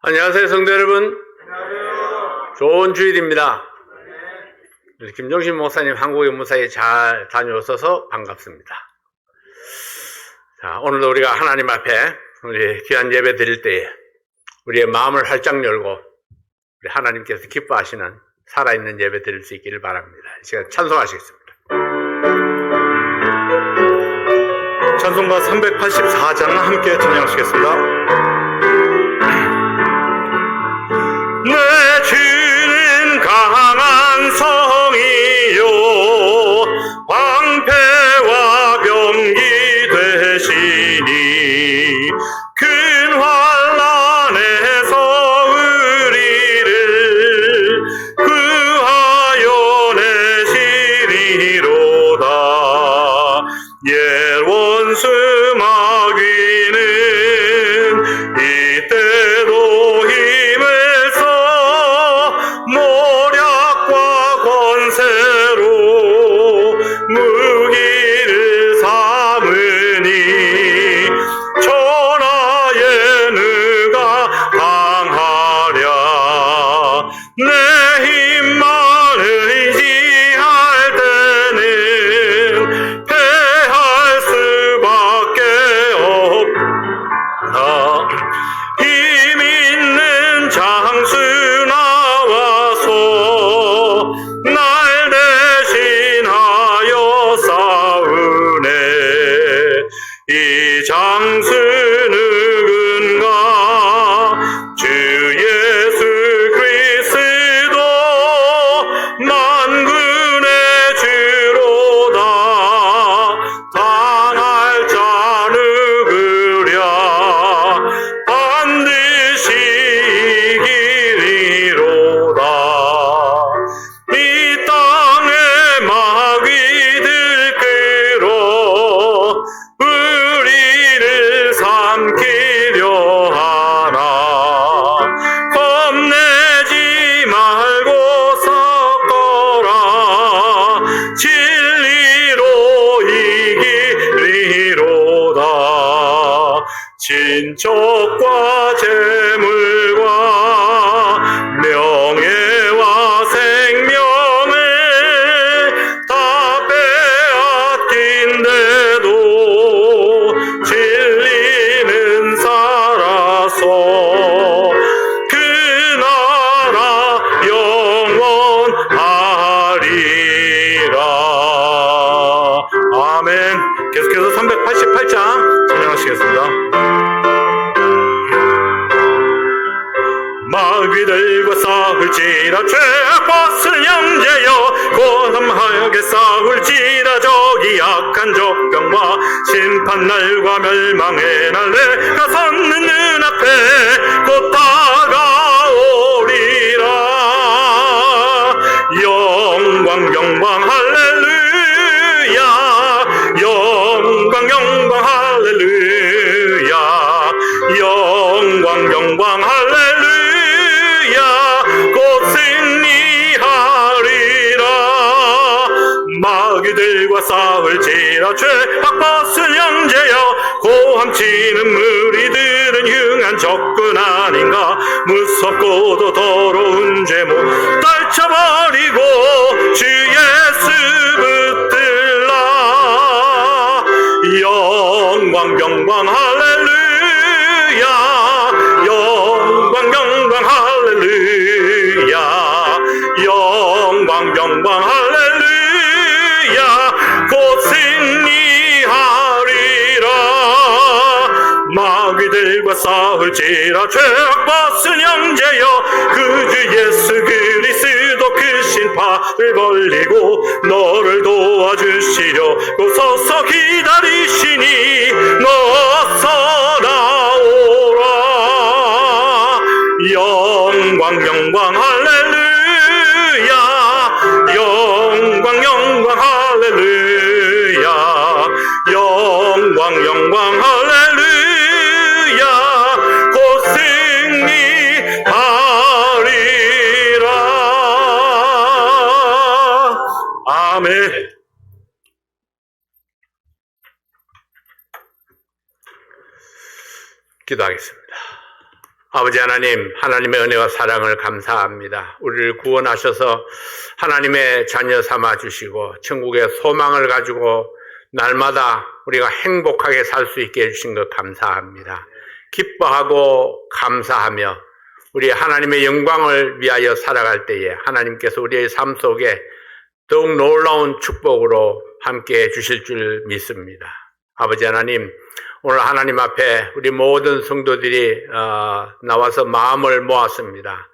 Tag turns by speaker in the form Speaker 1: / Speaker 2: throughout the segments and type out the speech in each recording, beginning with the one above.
Speaker 1: 안녕하세요, 성도 여러분.
Speaker 2: 안녕하세요.
Speaker 1: 좋은 주일입니다.
Speaker 2: 네.
Speaker 1: 김종신 목사님 한국에 무사히 잘 다녀오셔서 반갑습니다. 자, 오늘도 우리가 하나님 앞에 우리 귀한 예배 드릴 때에 우리의 마음을 활짝 열고 우리 하나님께서 기뻐하시는 살아있는 예배 드릴 수 있기를 바랍니다. 이 시간 찬송하시겠습니다.
Speaker 2: 찬송가 384장 함께 찬양하시겠습니다.
Speaker 1: 내 주는 강한 성이요 방패와 병기 되시니 큰 환난에서 우리를 구하여 내시리로다. 옛 원수 마귀는 이때도 힘을 모략과 권세로 무기를 삼으니 천하에 누가 강하랴. 내 힘만 의지할 때는 패할 수밖에 없다. 힘 있는 장수 나와서 날 대신하여 싸우네. 이 장수 누군가? 주 예수 그리스도 만군의 주로다. 당할 자 누구랴? 반드시 이기리로다. 이 땅의 마귀들 끌어 우리를 삼키려 하나. 겁내지 말고 섞어라. 진리로 이기리로다. 친척과 재물과 명예와 생명을 다 빼앗긴데도 진리는 살아서 그 나라 영원하리라. 아멘. 계속해서 388장 찬양하시겠습니다. 마귀들과 싸울지라 죄악벗을 형제여 고담하게 싸울지라. 저기 약한 적병과 심판날과 멜망의 날 내가 섰는 눈앞에 곧 다가오리라. 영광 영광 할렐루야. 영광 영광 할렐루야. 영광 영광 할렐루야. 곧 승리하리라. 마귀들과 싸울지라 죄악벗은 형제여 고함치는 무리들은 흉한 적군 아닌가. 무섭고도 더러운 죄 못 떨쳐버리고 주 예수 붙들라. 영광 영광 할렐루야. 영광 영광 할렐루야. 영광 영광 할렐루야. 곧 승리하리라. 마귀들과 싸울지라 죄악벗은 형제여 그 주 예수 그리스도 그 신파를 벌리고 너를 도와주시려 고 서서 기다리시니 어서 나오라. 영광 영광 할렐루야. 영광 영광 할렐루야. 영광 영광 할렐루야. 곧 승리하리라. 아멘. 기도하겠습니다. 아버지 하나님, 하나님의 은혜와 사랑을 감사합니다. 우리를 구원하셔서 하나님의 자녀 삼아 주시고 천국의 소망을 가지고 날마다 우리가 행복하게 살 수 있게 해주신 것 감사합니다. 기뻐하고 감사하며 우리 하나님의 영광을 위하여 살아갈 때에 하나님께서 우리의 삶 속에 더욱 놀라운 축복으로 함께 해주실 줄 믿습니다. 아버지 하나님, 오늘 하나님 앞에 우리 모든 성도들이 나와서 마음을 모았습니다.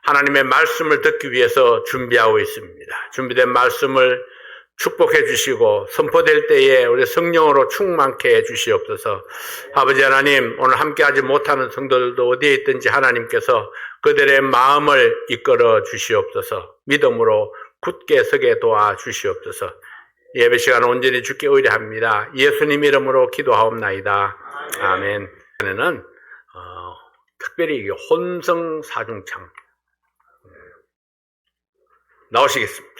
Speaker 1: 하나님의 말씀을 듣기 위해서 준비하고 있습니다. 준비된 말씀을 축복해 주시고 선포될 때에 우리 성령으로 충만케 해 주시옵소서. 아버지 하나님, 오늘 함께하지 못하는 성도들도 어디에 있든지 하나님께서 그들의 마음을 이끌어 주시옵소서. 믿음으로 굳게 서게 도와 주시옵소서. 예배 시간 온전히 주께 의뢰합니다. 예수님 이름으로 기도하옵나이다. 아멘. 이번에는 특별히 혼성 사중창 나오시겠습니다.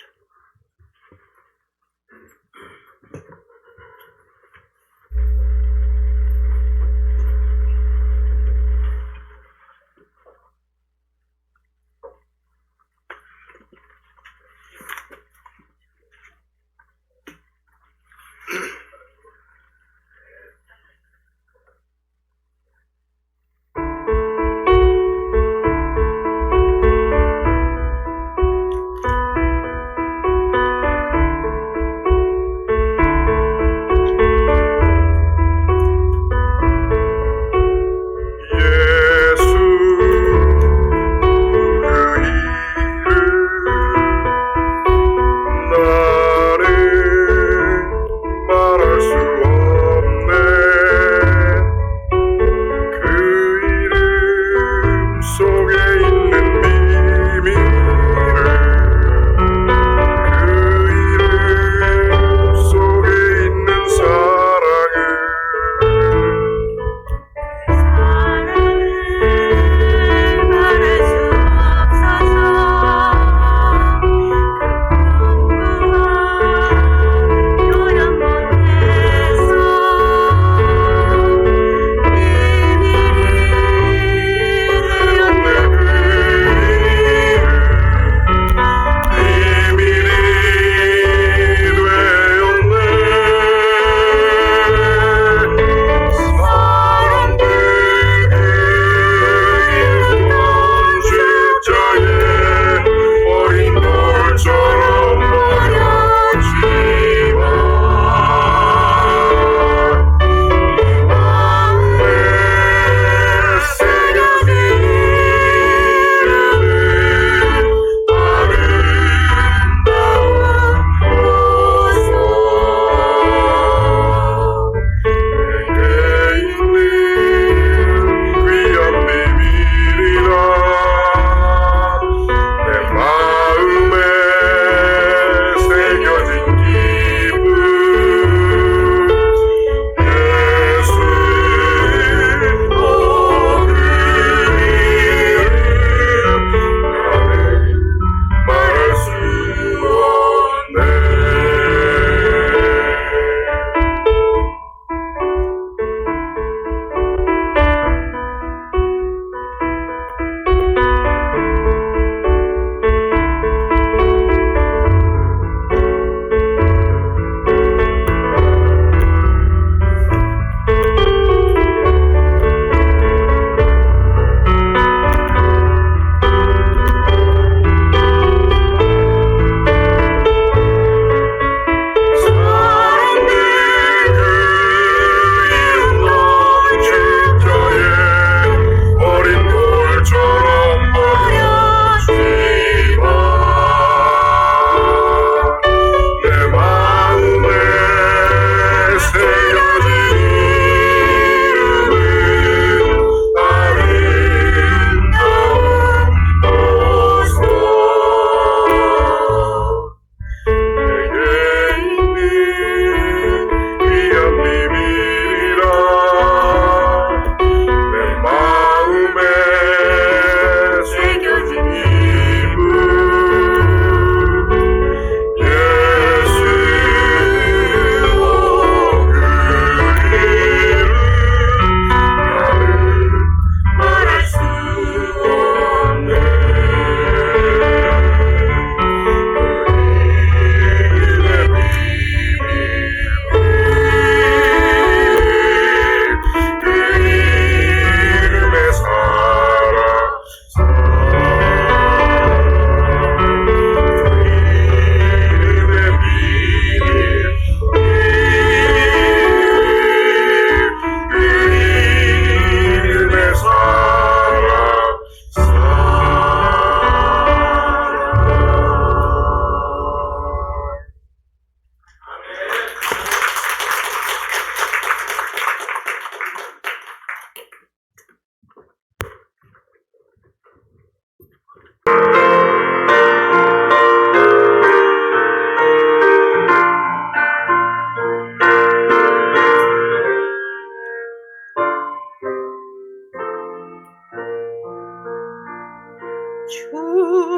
Speaker 3: 주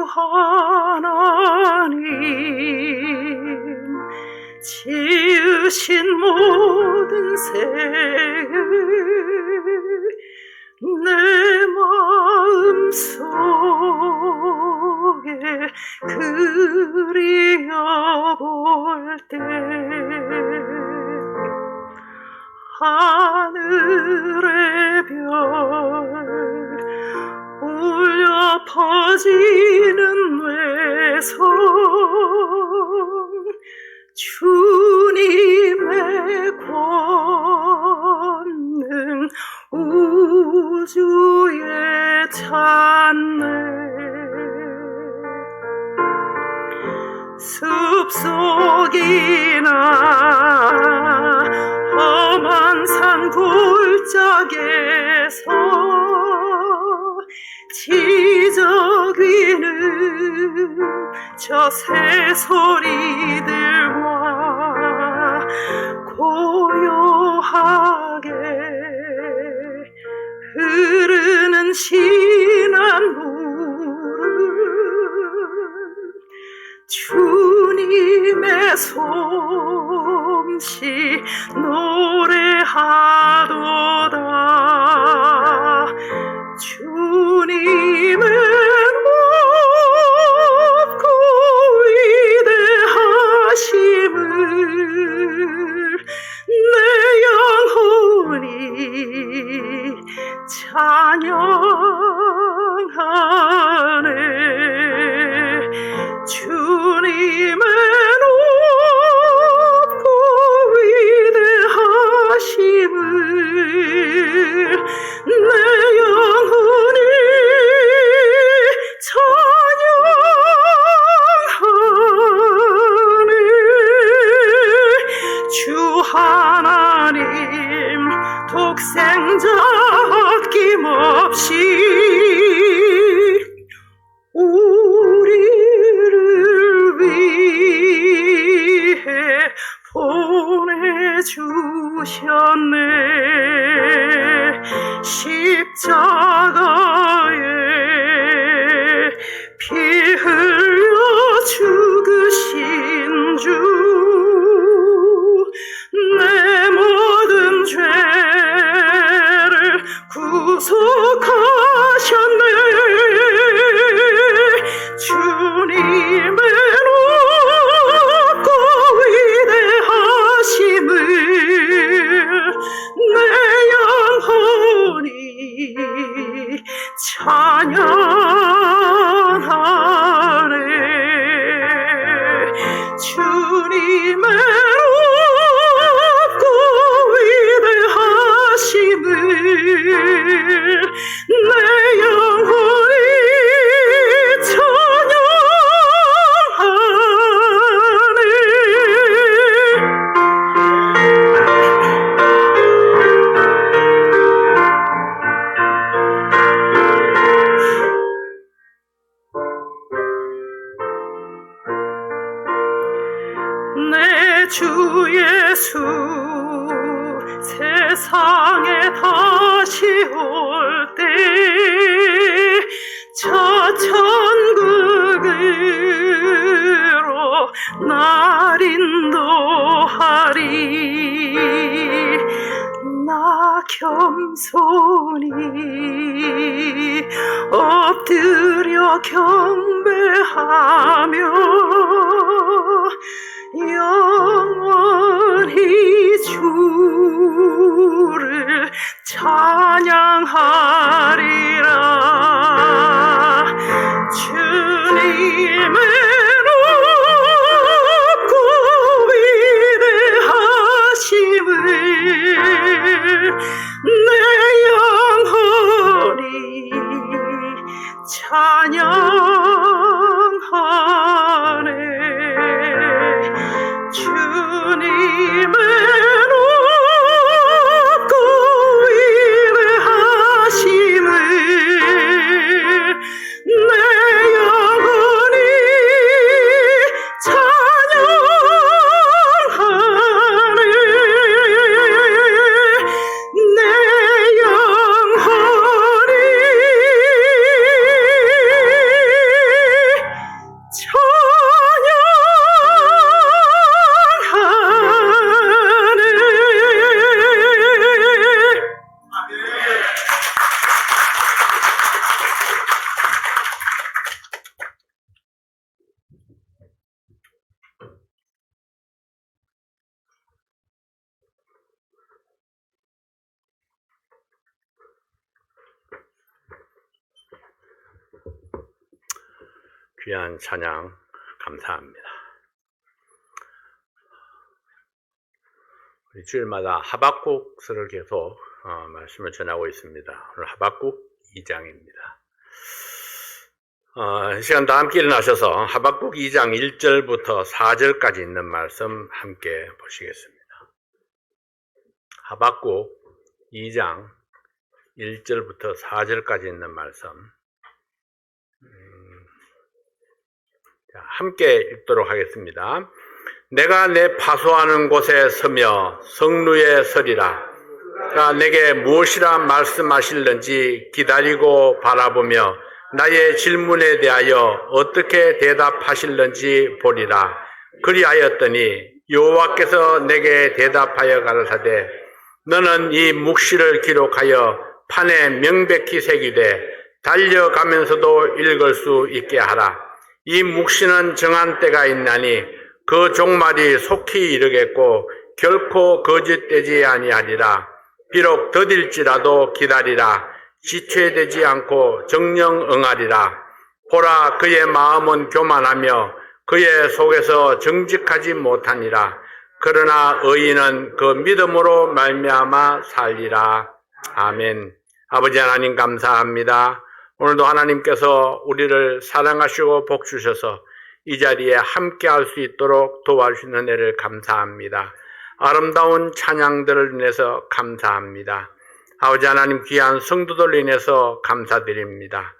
Speaker 3: 하나님 지으신 모든 생을 내 마음속에 그리워볼 때 하늘의 별 울려 퍼지는 외성 주님의 권능 우주에 찬네 숲속이나 험한 산 골짜기에서 지저귀는 저 새소리들과 고요하게 흐르는 진한 물은 주님의 솜씨 노래하도다 주님은 높고 위대하심을 내 영혼이 찬양하네 주님의 높고 위대하심을 내 영혼이 찬양하네 주 하나님 독생자 아낌없이 우리를 위해 보내주셨네 십자가에 피 흘려 죽으신 주 내 모든 죄를 구속하셨네 주님의 높고 위대하심을 내 영혼이 찬양하네 주님의 높고 위대하심을 내 영혼이 내 주 예수 세상에 다시 올 때 저 천국으로 날 인도하리 나 겸손히 엎드려 경배하며 영원히 주를 찬양하리라 주님의 높고 위대하심을 내 영혼이 찬양하네 주님의 높고 위대하심을 내 영혼이 찬양하네 내 영혼이
Speaker 1: 귀한 찬양 감사합니다. 우리 주일마다 하박국서를 계속 말씀을 전하고 있습니다. 오늘 하박국 2장입니다. 이 시간 다 함께 일어나셔서 하박국 2장 1절부터 4절까지 있는 말씀 함께 보시겠습니다. 하박국 2장 1절부터 4절까지 있는 말씀 함께 읽도록 하겠습니다. 내가 내 파수하는 곳에 서며 성루에 서리라. 그가 내게 무엇이라 말씀하실는지 기다리고 바라보며 나의 질문에 대하여 어떻게 대답하실는지 보리라. 그리하였더니 여호와께서 내게 대답하여 가라사대 너는 이 묵시를 기록하여 판에 명백히 새기되 달려가면서도 읽을 수 있게 하라. 이 묵시는 정한 때가 있나니 그 종말이 속히 이르겠고 결코 거짓되지 아니하리라. 비록 더딜지라도 기다리라. 지체되지 않고 정령 응하리라. 보라, 그의 마음은 교만하며 그의 속에서 정직하지 못하니라. 그러나 의인은 그 믿음으로 말미암아 살리라. 아멘. 아버지 하나님 감사합니다. 오늘도 하나님께서 우리를 사랑하시고 복 주셔서 이 자리에 함께 할 수 있도록 도와주시는 은혜를 감사합니다. 아름다운 찬양들을 인해서 감사합니다. 아버지 하나님 귀한 성도들로 인해서 감사드립니다.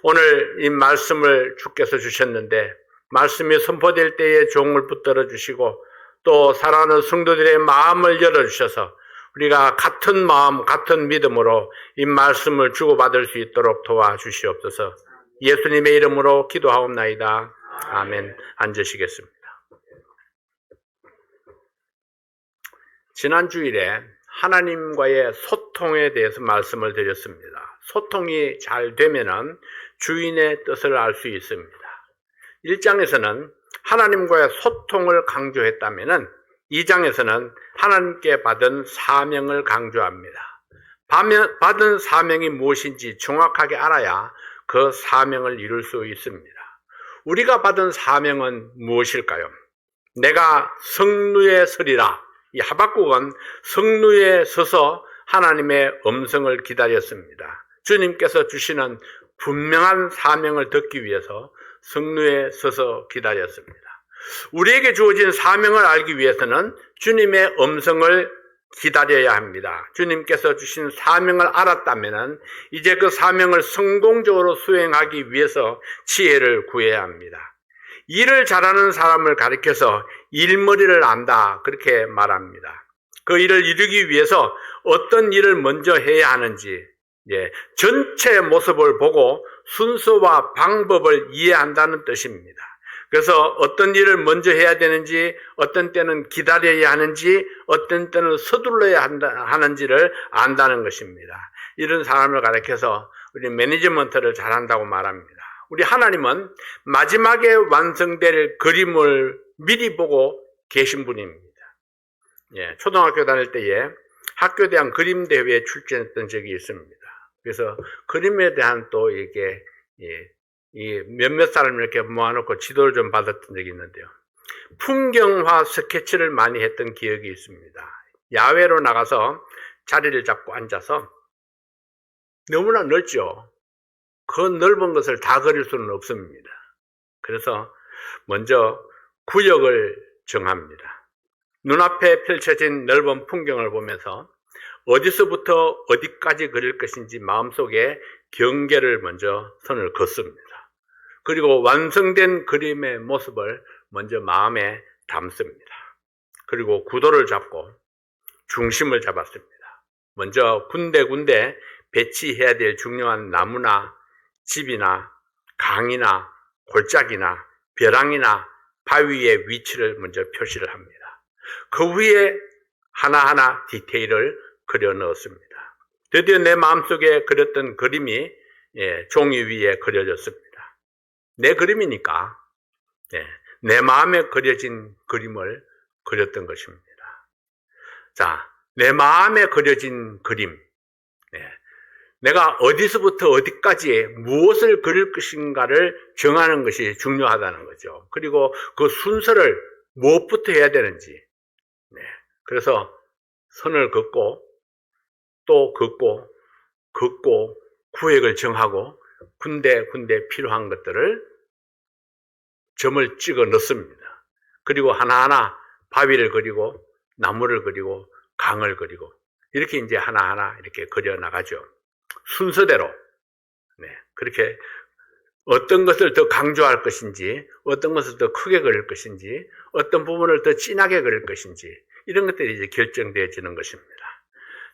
Speaker 1: 오늘 이 말씀을 주께서 주셨는데 말씀이 선포될 때에 종을 붙들어 주시고 또 사랑하는 성도들의 마음을 열어주셔서 우리가 같은 마음, 같은 믿음으로 이 말씀을 주고받을 수 있도록 도와주시옵소서. 예수님의 이름으로 기도하옵나이다. 아멘. 앉으시겠습니다. 지난 주일에 하나님과의 소통에 대해서 말씀을 드렸습니다. 소통이 잘 되면은 주인의 뜻을 알 수 있습니다. 1장에서는 하나님과의 소통을 강조했다면은 2장에서는 하나님께 받은 사명을 강조합니다. 받은 사명이 무엇인지 정확하게 알아야 그 사명을 이룰 수 있습니다. 우리가 받은 사명은 무엇일까요? 내가 성루에 서리라. 이 하박국은 성루에 서서 하나님의 음성을 기다렸습니다. 주님께서 주시는 분명한 사명을 듣기 위해서 성루에 서서 기다렸습니다. 우리에게 주어진 사명을 알기 위해서는 주님의 음성을 기다려야 합니다. 주님께서 주신 사명을 알았다면 이제 그 사명을 성공적으로 수행하기 위해서 지혜를 구해야 합니다. 일을 잘하는 사람을 가리켜서 일머리를 안다 그렇게 말합니다. 그 일을 이루기 위해서 어떤 일을 먼저 해야 하는지 전체 모습을 보고 순서와 방법을 이해한다는 뜻입니다. 그래서 어떤 일을 먼저 해야 되는지, 어떤 때는 기다려야 하는지, 어떤 때는 서둘러야 하는지를 안다는 것입니다. 이런 사람을 가리켜서 우리 매니지먼트를 잘한다고 말합니다. 우리 하나님은 마지막에 완성될 그림을 미리 보고 계신 분입니다. 초등학교 다닐 때에 학교대항 그림대회에 출전했던 적이 있습니다. 그래서 그림에 대한 또 이게 이 몇몇 사람을 이렇게 모아놓고 지도를 좀 받았던 적이 있는데요. 풍경화 스케치를 많이 했던 기억이 있습니다. 야외로 나가서 자리를 잡고 앉아서 너무나 넓죠. 그 넓은 것을 다 그릴 수는 없습니다. 그래서 먼저 구역을 정합니다. 눈앞에 펼쳐진 넓은 풍경을 보면서 어디서부터 어디까지 그릴 것인지 마음속에 경계를 먼저 선을 긋습니다. 그리고 완성된 그림의 모습을 먼저 마음에 담습니다. 그리고 구도를 잡고 중심을 잡았습니다. 먼저 군데군데 배치해야 될 중요한 나무나 집이나 강이나 골짜기나 벼랑이나 바위의 위치를 먼저 표시를 합니다. 그 위에 하나하나 디테일을 그려 넣었습니다. 드디어 내 마음속에 그렸던 그림이 종이 위에 그려졌습니다. 내 그림이니까 내 마음에 그려진 그림을 그렸던 것입니다. 자, 내 마음에 그려진 그림, 내가 어디서부터 어디까지 무엇을 그릴 것인가를 정하는 것이 중요하다는 거죠. 그리고 그 순서를 무엇부터 해야 되는지. 네. 그래서 선을 긋고 또 긋고 구획을 정하고 군데 필요한 것들을 점을 찍어 넣습니다. 그리고 하나하나 바위를 그리고 나무를 그리고 강을 그리고 이렇게 이제 하나하나 이렇게 그려 나가죠. 순서대로. 네. 그렇게 어떤 것을 더 강조할 것인지, 어떤 것을 더 크게 그릴 것인지, 어떤 부분을 더 진하게 그릴 것인지, 이런 것들이 이제 결정되어지는 것입니다.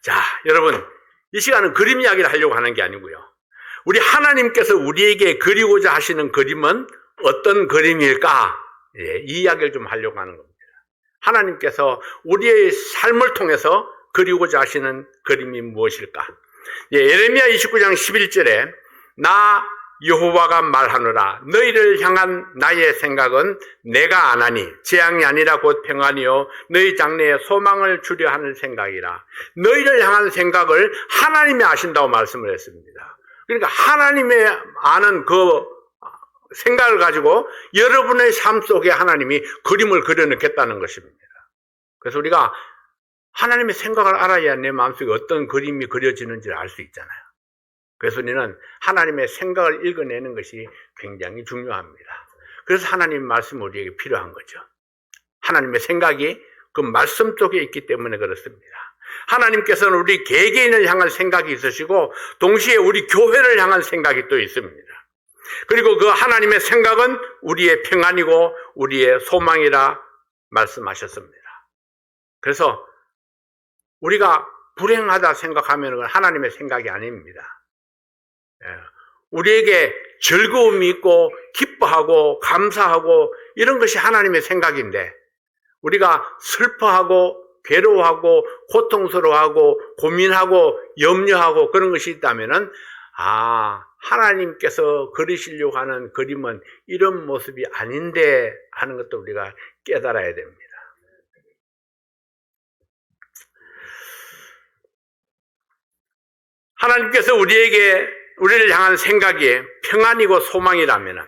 Speaker 1: 자, 여러분, 이 시간은 그림 이야기를 하려고 하는 게 아니고요. 우리 하나님께서 우리에게 그리고자 하시는 그림은 어떤 그림일까? 예, 이 이야기를 좀 하려고 하는 겁니다. 하나님께서 우리의 삶을 통해서 그리고자 하시는 그림이 무엇일까? 예, 예레미야 29장 11절에 나 여호와가 말하노라 너희를 향한 나의 생각은 내가 안하니 재앙이 아니라 곧 평안이요 너희 장래에 소망을 주려 하는 생각이라. 너희를 향한 생각을 하나님이 아신다고 말씀을 했습니다. 그러니까 하나님의 아는 그 생각을 가지고 여러분의 삶 속에 하나님이 그림을 그려넣겠다는 것입니다. 그래서 우리가 하나님의 생각을 알아야 내 마음속에 어떤 그림이 그려지는지를 알 수 있잖아요. 그래서 우리는 하나님의 생각을 읽어내는 것이 굉장히 중요합니다. 그래서 하나님 말씀이 우리에게 필요한 거죠. 하나님의 생각이 그 말씀 속에 있기 때문에 그렇습니다. 하나님께서는 우리 개개인을 향한 생각이 있으시고 동시에 우리 교회를 향한 생각이 또 있습니다. 그리고 그 하나님의 생각은 우리의 평안이고 우리의 소망이라 말씀하셨습니다. 그래서 우리가 불행하다 생각하면 그건 하나님의 생각이 아닙니다. 우리에게 즐거움이 있고 기뻐하고 감사하고 이런 것이 하나님의 생각인데 우리가 슬퍼하고 괴로워하고 고통스러워하고 고민하고 염려하고 그런 것이 있다면은 하나님께서 그리시려고 하는 그림은 이런 모습이 아닌데 하는 것도 우리가 깨달아야 됩니다. 하나님께서 우리를 향한 생각이 평안이고 소망이라면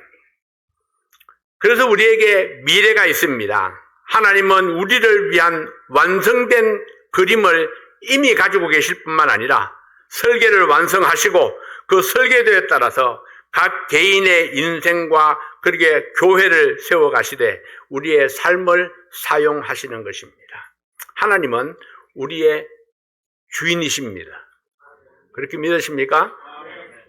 Speaker 1: 그래서 우리에게 미래가 있습니다. 하나님은 우리를 위한 완성된 그림을 이미 가지고 계실 뿐만 아니라 설계를 완성하시고 그 설계도에 따라서 각 개인의 인생과 그렇게 교회를 세워가시되 우리의 삶을 사용하시는 것입니다. 하나님은 우리의 주인이십니다. 그렇게 믿으십니까?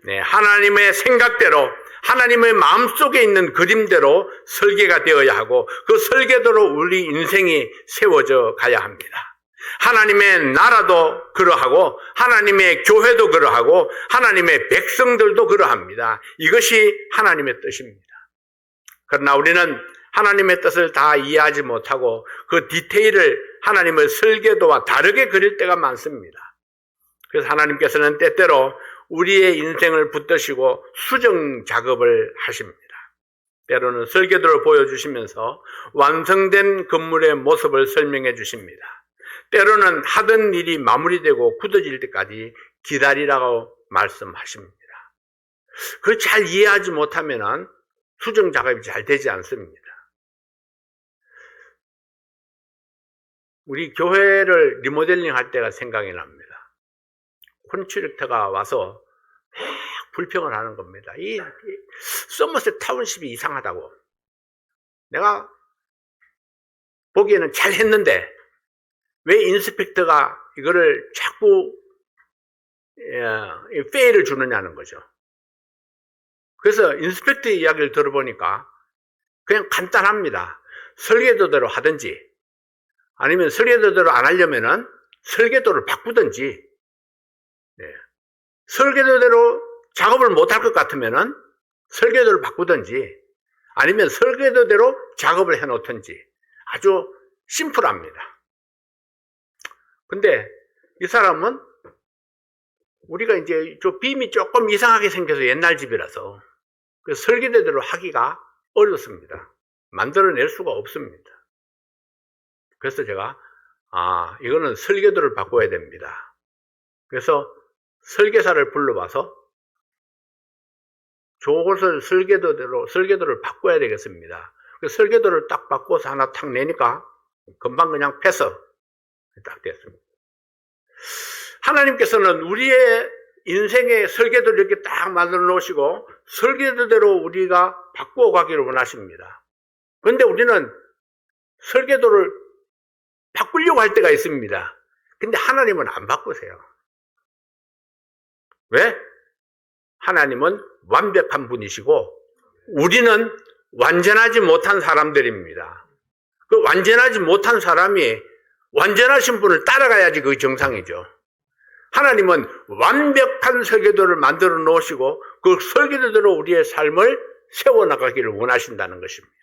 Speaker 1: 네, 하나님의 생각대로 하나님의 마음속에 있는 그림대로 설계가 되어야 하고 그 설계대로 우리 인생이 세워져 가야 합니다. 하나님의 나라도 그러하고 하나님의 교회도 그러하고 하나님의 백성들도 그러합니다. 이것이 하나님의 뜻입니다. 그러나 우리는 하나님의 뜻을 다 이해하지 못하고 그 디테일을 하나님의 설계도와 다르게 그릴 때가 많습니다. 그래서 하나님께서는 때때로 우리의 인생을 붙드시고 수정 작업을 하십니다. 때로는 설계도를 보여주시면서 완성된 건물의 모습을 설명해 주십니다. 때로는 하던 일이 마무리되고 굳어질 때까지 기다리라고 말씀하십니다. 그걸 잘 이해하지 못하면 수정 작업이 잘 되지 않습니다. 우리 교회를 리모델링 할 때가 생각이 납니다. 콘트랙터가 와서 불평을 하는 겁니다. 이 서머셋 타운십이 이상하다고. 내가 보기에는 잘 했는데 왜 인스펙터가 이거를 자꾸 페이를 주느냐는 거죠. 그래서 인스펙터의 이야기를 들어보니까 그냥 간단합니다. 설계도대로 하든지 아니면 설계도대로 안 하려면은 설계도를 바꾸든지 설계도대로 작업을 못할 것 같으면은 설계도를 바꾸든지 아니면 설계도대로 작업을 해 놓든지 아주 심플합니다. 근데 이 사람은 우리가 이제 저 빔이 조금 이상하게 생겨서 옛날 집이라서 그 설계도대로 하기가 어렵습니다. 만들어낼 수가 없습니다. 그래서 제가 이거는 설계도를 바꿔야 됩니다. 그래서 설계사를 불러봐서 저것을 설계도를 바꿔야 되겠습니다. 그 설계도를 딱 바꿔서 하나 탁 내니까 금방 그냥 패서 딱 됐습니다. 하나님께서는 우리의 인생의 설계도를 이렇게 딱 만들어 놓으시고 설계도대로 우리가 바꾸어 가기를 원하십니다. 그런데 우리는 설계도를 바꾸려고 할 때가 있습니다. 근데 하나님은 안 바꾸세요. 왜? 하나님은 완벽한 분이시고 우리는 완전하지 못한 사람들입니다. 그 완전하지 못한 사람이 완전하신 분을 따라가야지 그게 정상이죠. 하나님은 완벽한 설계도를 만들어 놓으시고 그 설계도대로 우리의 삶을 세워나가기를 원하신다는 것입니다.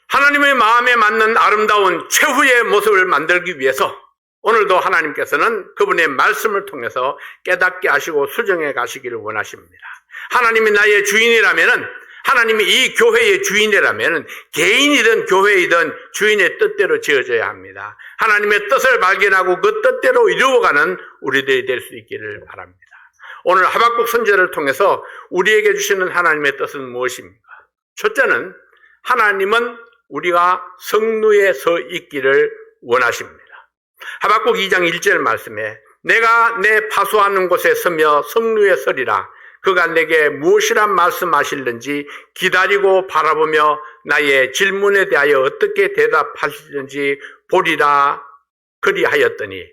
Speaker 1: 하나님의 마음에 맞는 아름다운 최후의 모습을 만들기 위해서 오늘도 하나님께서는 그분의 말씀을 통해서 깨닫게 하시고 수정해 가시기를 원하십니다. 하나님이 나의 주인이라면은, 하나님이 이 교회의 주인이라면은 개인이든 교회이든 주인의 뜻대로 지어져야 합니다. 하나님의 뜻을 발견하고 그 뜻대로 이루어가는 우리들이 될 수 있기를 바랍니다. 오늘 하박국 선지자를 통해서 우리에게 주시는 하나님의 뜻은 무엇입니까? 첫째는 하나님은 우리가 성루에 서 있기를 원하십니다. 하박국 2장 1절 말씀에 내가 내 파수하는 곳에 서며 성루에 서리라. 그가 내게 무엇이라 말씀하실는지 기다리고 바라보며 나의 질문에 대하여 어떻게 대답하시는지 보리라 그리하였더니,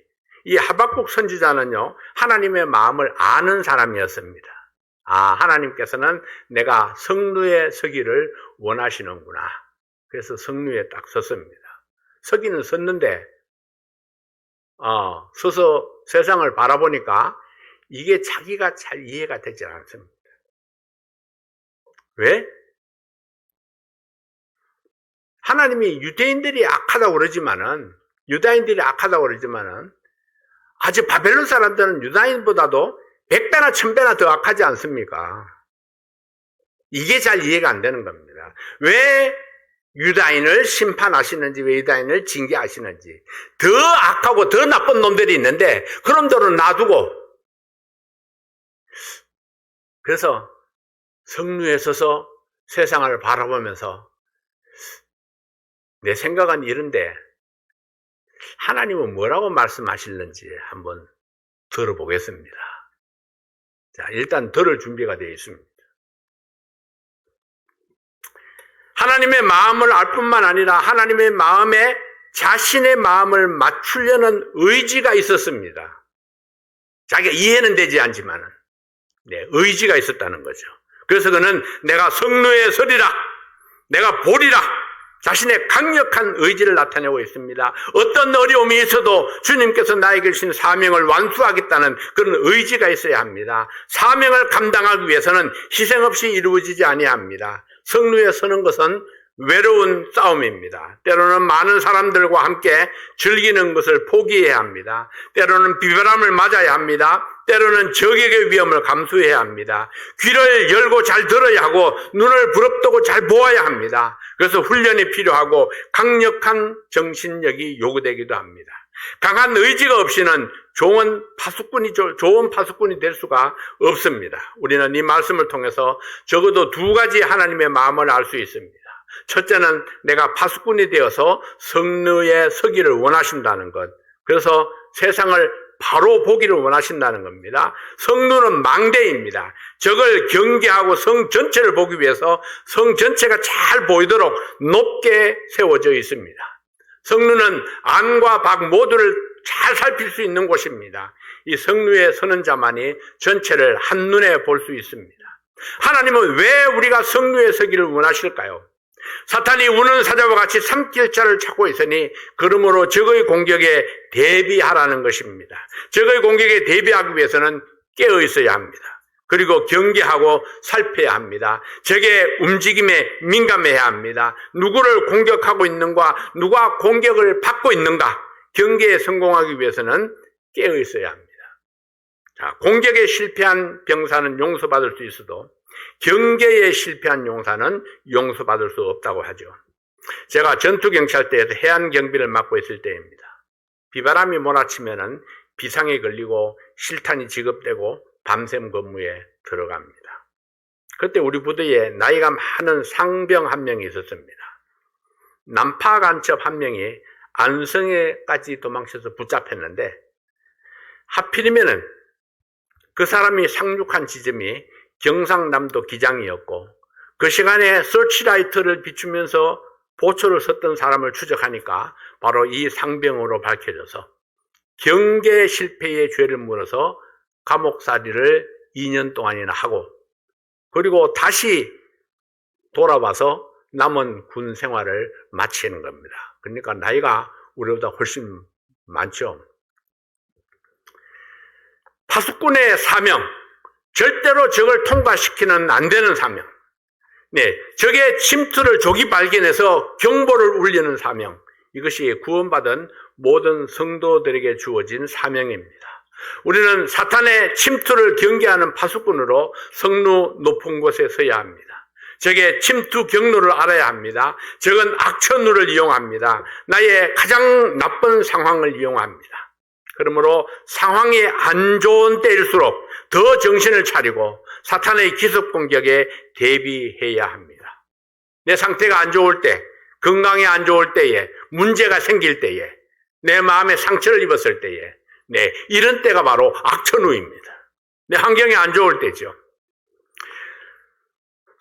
Speaker 1: 이 하박국 선지자는요 하나님의 마음을 아는 사람이었습니다. 하나님께서는 내가 성루에 서기를 원하시는구나. 그래서 성루에 딱 섰습니다. 서기는 섰는데 서서 세상을 바라보니까 이게 자기가 잘 이해가 되지 않습니다. 왜? 하나님이 유다인들이 악하다고 그러지만은 아직 바벨론 사람들은 유다인보다도 100배나 1000배나 더 악하지 않습니까? 이게 잘 이해가 안 되는 겁니다. 왜 유다인을 심판하시는지, 왜 유다인을 징계하시는지. 더 악하고 더 나쁜 놈들이 있는데 그런 놈들은 놔두고, 그래서 성루에 서서 세상을 바라보면서 내 생각은 이런데 하나님은 뭐라고 말씀하실는지 한번 들어보겠습니다. 자, 일단 들을 준비가 되어 있습니다. 하나님의 마음을 알 뿐만 아니라 하나님의 마음에 자신의 마음을 맞추려는 의지가 있었습니다. 자기가 이해는 되지 않지만은 의지가 있었다는 거죠. 그래서 그는 내가 성루에 서리라, 내가 보리라, 자신의 강력한 의지를 나타내고 있습니다. 어떤 어려움이 있어도 주님께서 나에게 주신 사명을 완수하겠다는 그런 의지가 있어야 합니다. 사명을 감당하기 위해서는 희생 없이 이루어지지 아니합니다. 성루에 서는 것은 외로운 싸움입니다. 때로는 많은 사람들과 함께 즐기는 것을 포기해야 합니다. 때로는 비바람을 맞아야 합니다. 때로는 적에게 위험을 감수해야 합니다. 귀를 열고 잘 들어야 하고 눈을 부릅뜨고 잘 보아야 합니다. 그래서 훈련이 필요하고 강력한 정신력이 요구되기도 합니다. 강한 의지가 없이는 좋은 파수꾼이 될 수가 없습니다. 우리는 이 말씀을 통해서 적어도 두 가지 하나님의 마음을 알 수 있습니다. 첫째는 내가 파수꾼이 되어서 성루에 서기를 원하신다는 것. 그래서 세상을 바로 보기를 원하신다는 겁니다. 성루는 망대입니다. 적을 경계하고 성 전체를 보기 위해서 성 전체가 잘 보이도록 높게 세워져 있습니다. 성루는 안과 밖 모두를 잘 살필 수 있는 곳입니다. 이 성루에 서는 자만이 전체를 한눈에 볼 수 있습니다. 하나님은 왜 우리가 성루에 서기를 원하실까요? 사탄이 우는 사자와 같이 삼킬 자를 찾고 있으니 그러므로 적의 공격에 대비하라는 것입니다. 적의 공격에 대비하기 위해서는 깨어 있어야 합니다. 그리고 경계하고 살펴야 합니다. 적의 움직임에 민감해야 합니다. 누구를 공격하고 있는가, 누가 공격을 받고 있는가, 경계에 성공하기 위해서는 깨어 있어야 합니다. 자, 공격에 실패한 병사는 용서받을 수 있어도 경계에 실패한 용사는 용서받을 수 없다고 하죠. 제가 전투경찰대에서 해안경비를 맡고 있을 때입니다. 비바람이 몰아치면은 비상에 걸리고 실탄이 지급되고 밤샘 근무에 들어갑니다. 그때 우리 부대에 나이가 많은 상병 한 명이 있었습니다. 남파 간첩 한 명이 안성에까지 도망쳐서 붙잡혔는데 하필이면은 그 사람이 상륙한 지점이 경상남도 기장이었고 그 시간에 서치라이트를 비추면서 보초를 섰던 사람을 추적하니까 바로 이 상병으로 밝혀져서 경계 실패의 죄를 물어서 감옥살이를 2년 동안이나 하고 그리고 다시 돌아와서 남은 군 생활을 마치는 겁니다. 그러니까 나이가 우리보다 훨씬 많죠. 파수꾼의 사명, 절대로 적을 통과시키는 안 되는 사명. 네, 적의 침투를 조기 발견해서 경보를 울리는 사명. 이것이 구원받은 모든 성도들에게 주어진 사명입니다. 우리는 사탄의 침투를 경계하는 파수꾼으로 성루 높은 곳에 서야 합니다. 적의 침투 경로를 알아야 합니다. 적은 악천후를 이용합니다. 나의 가장 나쁜 상황을 이용합니다. 그러므로 상황이 안 좋은 때일수록 더 정신을 차리고 사탄의 기습 공격에 대비해야 합니다. 내 상태가 안 좋을 때, 건강이 안 좋을 때에, 문제가 생길 때에, 내 마음에 상처를 입었을 때에, 네, 이런 때가 바로 악천후입니다. 내 환경이 안 좋을 때죠.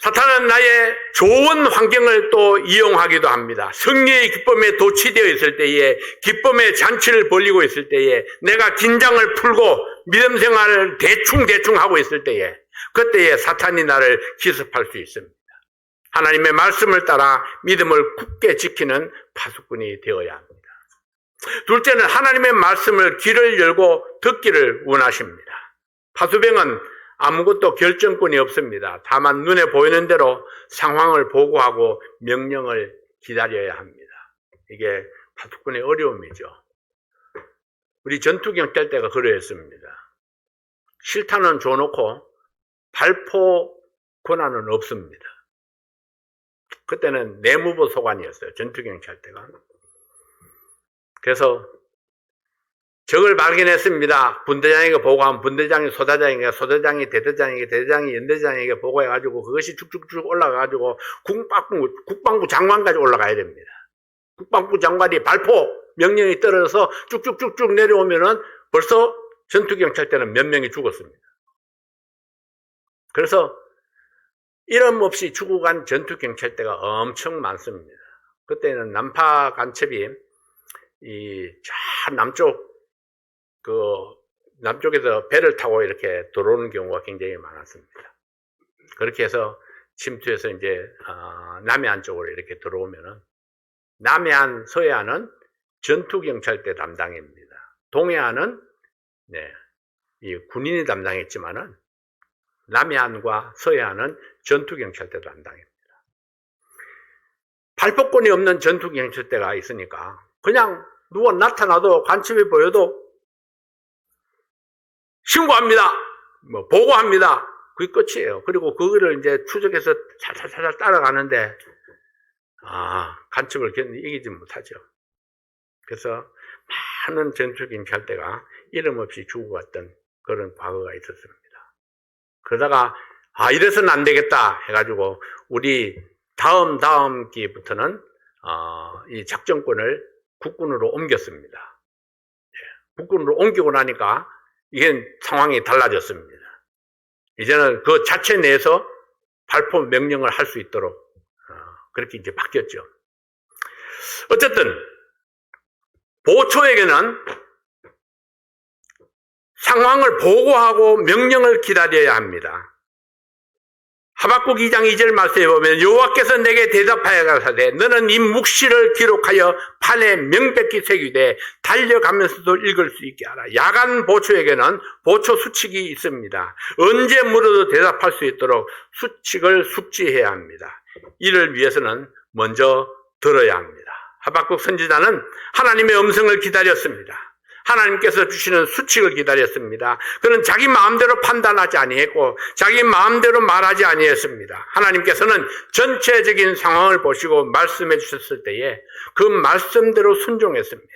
Speaker 1: 사탄은 나의 좋은 환경을 또 이용하기도 합니다. 승리의 기쁨에 도취되어 있을 때에, 기쁨의 잔치를 벌이고 있을 때에, 내가 긴장을 풀고 믿음 생활을 대충 하고 있을 때에, 그때에 사탄이 나를 기습할 수 있습니다. 하나님의 말씀을 따라 믿음을 굳게 지키는 파수꾼이 되어야 합니다. 둘째는 하나님의 말씀을 귀를 열고 듣기를 원하십니다. 파수병은 아무것도 결정권이 없습니다. 다만 눈에 보이는 대로 상황을 보고하고 명령을 기다려야 합니다. 이게 파수꾼의 어려움이죠. 우리 전투경찰대가 그러했습니다. 실탄은 줘놓고 발포 권한은 없습니다. 그때는 내무부 소관이었어요. 전투경찰대가. 그래서 적을 발견했습니다. 분대장에게 보고하면 분대장이 소대장에게, 소대장이 대대장에게, 대대장이 연대장에게 보고해가지고 그것이 쭉쭉쭉 올라가가지고 국방부 장관까지 올라가야 됩니다. 국방부 장관이 발포 명령이 떨어져서 쭉쭉쭉쭉 내려오면은 벌써 전투경찰대는 몇 명이 죽었습니다. 그래서 이름 없이 죽어간 전투경찰대가 엄청 많습니다. 그때는 남파 간첩이 저 남쪽에서 배를 타고 이렇게 들어오는 경우가 굉장히 많았습니다. 그렇게 해서 침투해서 이제, 남해안 쪽으로 이렇게 들어오면은, 남해안, 서해안은 전투경찰대 담당입니다. 동해안은, 네, 이 군인이 담당했지만은, 남해안과 서해안은 전투경찰대 담당입니다. 발포권이 없는 전투경찰대가 있으니까, 그냥 누가 나타나도 간첩이 보여도 신고합니다. 보고합니다. 그게 끝이에요. 그리고 그거를 이제 추적해서 살살 따라가는데, 간첩을 이기지 못하죠. 그래서 많은 전투경찰대가 이름 없이 죽어갔던 그런 과거가 있었습니다. 그러다가, 이래서는 안 되겠다 해가지고, 우리 다음 기부터는, 이 작전권을 국군으로 옮겼습니다. 국군으로 옮기고 나니까, 이게 상황이 달라졌습니다. 이제는 그 자체 내에서 발포 명령을 할 수 있도록 그렇게 이제 바뀌었죠. 어쨌든 보초에게는 상황을 보고하고 명령을 기다려야 합니다. 하박국 2장 2절 말씀에 보면 여호와께서 내게 대답하여 가라사대 너는 이 묵시를 기록하여 판에 명백히 새기되 달려가면서도 읽을 수 있게 하라. 야간 보초에게는 보초 수칙이 있습니다. 언제 물어도 대답할 수 있도록 수칙을 숙지해야 합니다. 이를 위해서는 먼저 들어야 합니다. 하박국 선지자는 하나님의 음성을 기다렸습니다. 하나님께서 주시는 수칙을 기다렸습니다. 그는 자기 마음대로 판단하지 아니했고 자기 마음대로 말하지 아니했습니다. 하나님께서는 전체적인 상황을 보시고 말씀해 주셨을 때에 그 말씀대로 순종했습니다.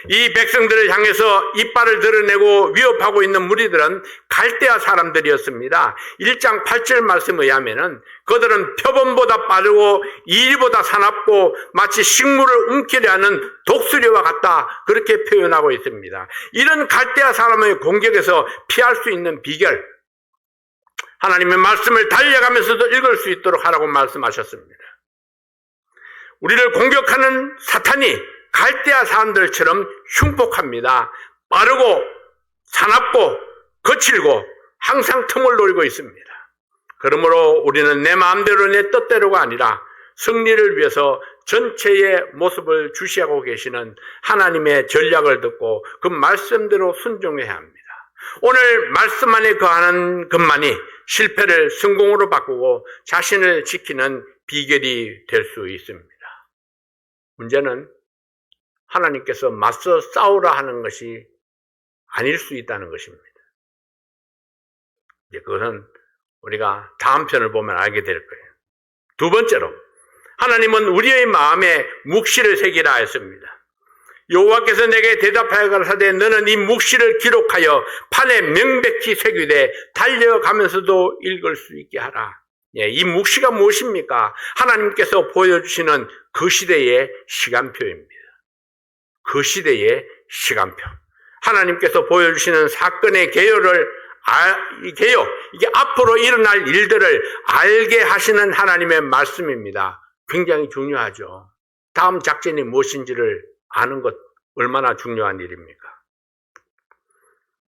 Speaker 1: 이 백성들을 향해서 이빨을 드러내고 위협하고 있는 무리들은 갈대아 사람들이었습니다. 1장 8절 말씀에 의하면은 그들은 표범보다 빠르고 이리보다 사납고 마치 식물을 움키려 하는 독수리와 같다, 그렇게 표현하고 있습니다. 이런 갈대아 사람의 공격에서 피할 수 있는 비결, 하나님의 말씀을 달려가면서도 읽을 수 있도록 하라고 말씀하셨습니다. 우리를 공격하는 사탄이 갈대아 사람들처럼 흉폭합니다. 빠르고 사납고 거칠고 항상 틈을 노리고 있습니다. 그러므로 우리는 내 마음대로 내 뜻대로가 아니라 승리를 위해서 전체의 모습을 주시하고 계시는 하나님의 전략을 듣고 그 말씀대로 순종해야 합니다. 오늘 말씀 안에 거하는 것만이 실패를 성공으로 바꾸고 자신을 지키는 비결이 될 수 있습니다. 문제는 하나님께서 맞서 싸우라 하는 것이 아닐 수 있다는 것입니다. 이제 그것은 우리가 다음 편을 보면 알게 될 거예요. 두 번째로, 하나님은 우리의 마음에 묵시를 새기라 했습니다. 여호와께서 내게 대답하여 가라사대 너는 이 묵시를 기록하여 판에 명백히 새기되 달려가면서도 읽을 수 있게 하라. 이 묵시가 무엇입니까? 하나님께서 보여주시는 그 시대의 시간표입니다. 그 시대의 시간표. 하나님께서 보여주시는 사건의 개요를 이게 앞으로 일어날 일들을 알게 하시는 하나님의 말씀입니다. 굉장히 중요하죠. 다음 작전이 무엇인지를 아는 것 얼마나 중요한 일입니까?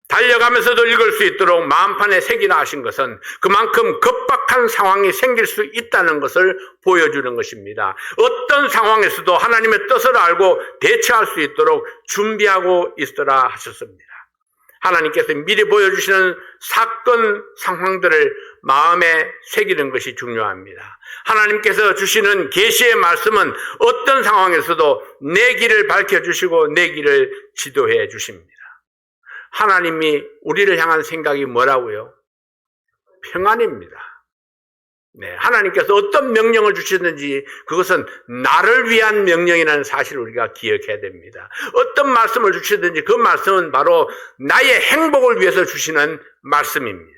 Speaker 1: 달려가면서도 읽을 수 있도록 마음판에 새기라 하신 것은 그만큼 급박한 상황이 생길 수 있다는 것을 보여주는 것입니다. 어떤 상황에서도 하나님의 뜻을 알고 대처할 수 있도록 준비하고 있으라 하셨습니다. 하나님께서 미리 보여주시는 사건 상황들을 마음에 새기는 것이 중요합니다. 하나님께서 주시는 계시의 말씀은 어떤 상황에서도 내 길을 밝혀주시고 내 길을 지도해 주십니다. 하나님이 우리를 향한 생각이 뭐라고요? 평안입니다. 네, 하나님께서 어떤 명령을 주시든지 그것은 나를 위한 명령이라는 사실을 우리가 기억해야 됩니다. 어떤 말씀을 주시든지 그 말씀은 바로 나의 행복을 위해서 주시는 말씀입니다.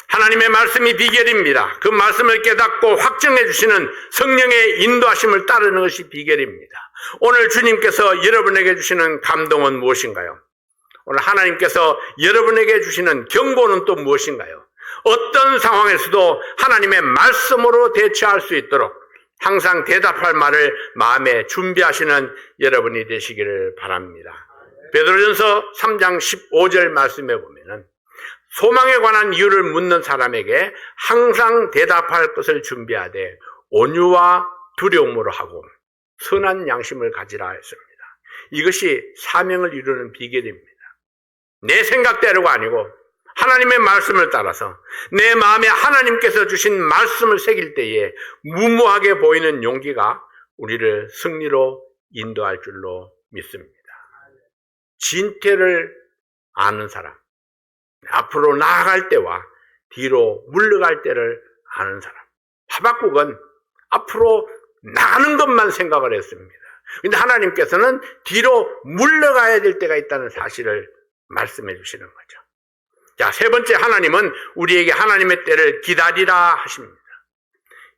Speaker 1: 하나님의 말씀이 비결입니다. 그 말씀을 깨닫고 확증해 주시는 성령의 인도하심을 따르는 것이 비결입니다. 오늘 주님께서 여러분에게 주시는 감동은 무엇인가요? 오늘 하나님께서 여러분에게 주시는 경고는 또 무엇인가요? 어떤 상황에서도 하나님의 말씀으로 대처할 수 있도록 항상 대답할 말을 마음에 준비하시는 여러분이 되시기를 바랍니다. 베드로전서 3장 15절 말씀에 보면은 소망에 관한 이유를 묻는 사람에게 항상 대답할 것을 준비하되 온유와 두려움으로 하고 선한 양심을 가지라 했습니다. 이것이 사명을 이루는 비결입니다. 내 생각대로가 아니고 하나님의 말씀을 따라서 내 마음에 하나님께서 주신 말씀을 새길 때에 무모하게 보이는 용기가 우리를 승리로 인도할 줄로 믿습니다. 진퇴를 아는 사람, 앞으로 나아갈 때와 뒤로 물러갈 때를 아는 사람. 하박국은 앞으로 나가는 것만 생각을 했습니다. 그런데 하나님께서는 뒤로 물러가야 될 때가 있다는 사실을 말씀해 주시는 거죠. 자, 세 번째, 하나님은 우리에게 하나님의 때를 기다리라 하십니다.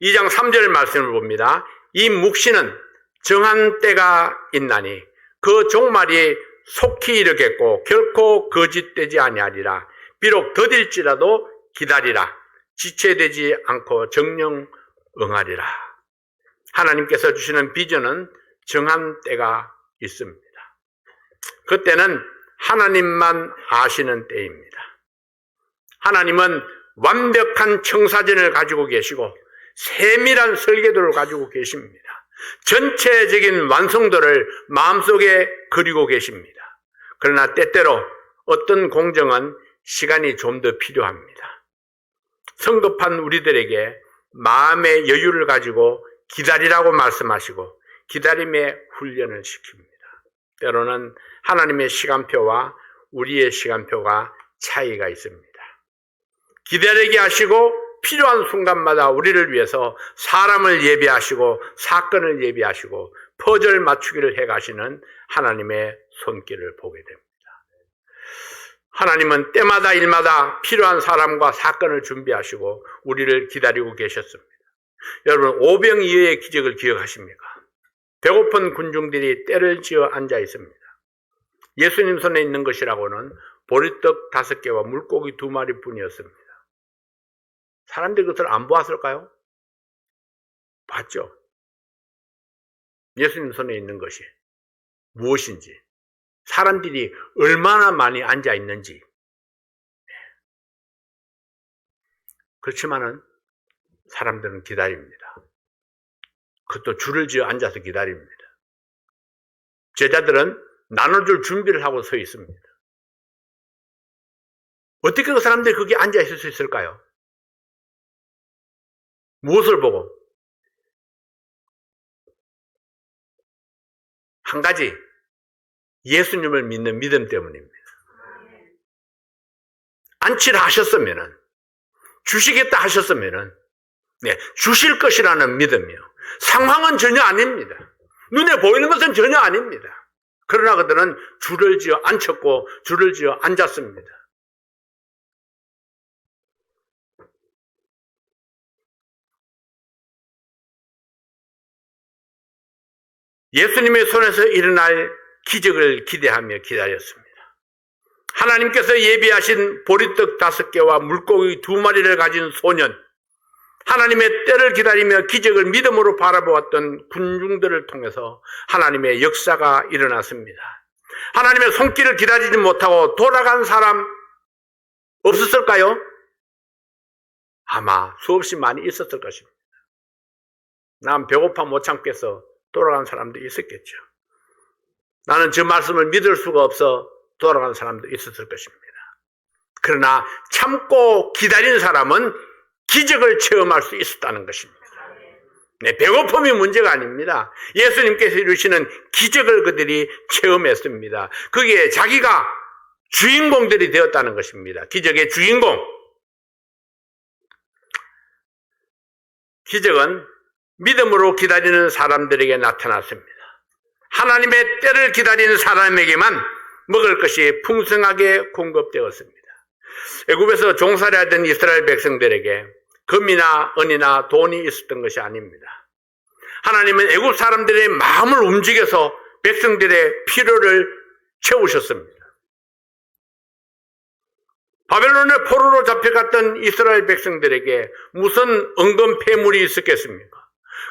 Speaker 1: 2장 3절 말씀을 봅니다. 이 묵시는 정한 때가 있나니 그 종말이 속히 이르겠고 결코 거짓되지 아니하리라. 비록 더딜지라도 기다리라. 지체되지 않고 정령 응하리라. 하나님께서 주시는 비전은 정한 때가 있습니다. 그때는 하나님만 아시는 때입니다. 하나님은 완벽한 청사진을 가지고 계시고 세밀한 설계도를 가지고 계십니다. 전체적인 완성도를 마음속에 그리고 계십니다. 그러나 때때로 어떤 공정은 시간이 좀 더 필요합니다. 성급한 우리들에게 마음의 여유를 가지고 기다리라고 말씀하시고 기다림의 훈련을 시킵니다. 때로는 하나님의 시간표와 우리의 시간표가 차이가 있습니다. 기다리게 하시고 필요한 순간마다 우리를 위해서 사람을 예비하시고 사건을 예비하시고 퍼즐 맞추기를 해가시는 하나님의 손길을 보게 됩니다. 하나님은 때마다 일마다 필요한 사람과 사건을 준비하시고 우리를 기다리고 계셨습니다. 여러분, 오병이어의 기적을 기억하십니까? 배고픈 군중들이 때를 지어 앉아 있습니다. 예수님 손에 있는 것이라고는 보리떡 5개와 물고기 2마리 뿐이었습니다. 사람들이 그것을 안 보았을까요? 봤죠. 예수님 손에 있는 것이 무엇인지, 사람들이 얼마나 많이 앉아 있는지. 그렇지만은 사람들은 기다립니다. 그것도 줄을 지어 앉아서 기다립니다. 제자들은 나눠줄 준비를 하고 서 있습니다. 어떻게 그 사람들이 거기 앉아 있을 수 있을까요? 무엇을 보고? 한 가지, 예수님을 믿는 믿음 때문입니다. 안치라 하셨으면은, 주시겠다 하셨으면은, 주실 것이라는 믿음이요. 상황은 전혀 아닙니다. 눈에 보이는 것은 전혀 아닙니다. 그러나 그들은 줄을 지어 앉혔고 줄을 지어 앉았습니다. 예수님의 손에서 일어날 기적을 기대하며 기다렸습니다. 하나님께서 예비하신 보리떡 5개와 물고기 2마리를 가진 소년, 하나님의 때를 기다리며 기적을 믿음으로 바라보았던 군중들을 통해서 하나님의 역사가 일어났습니다. 하나님의 손길을 기다리지 못하고 돌아간 사람 없었을까요? 아마 수없이 많이 있었을 것입니다. 난 배고파 못 참겠어 돌아간 사람도 있었겠죠. 나는 저 말씀을 믿을 수가 없어 돌아간 사람도 있었을 것입니다. 그러나 참고 기다린 사람은 기적을 체험할 수 있었다는 것입니다. 배고픔이 문제가 아닙니다. 예수님께서 이루시는 기적을 그들이 체험했습니다. 그게 자기가 주인공들이 되었다는 것입니다. 기적의 주인공. 기적은 믿음으로 기다리는 사람들에게 나타났습니다. 하나님의 때를 기다리는 사람에게만 먹을 것이 풍성하게 공급되었습니다. 애굽에서 종살이 하던 이스라엘 백성들에게 금이나 은이나 돈이 있었던 것이 아닙니다. 하나님은 애굽 사람들의 마음을 움직여서 백성들의 필요를 채우셨습니다. 바벨론의 포로로 잡혀갔던 이스라엘 백성들에게 무슨 은금 폐물이 있었겠습니까?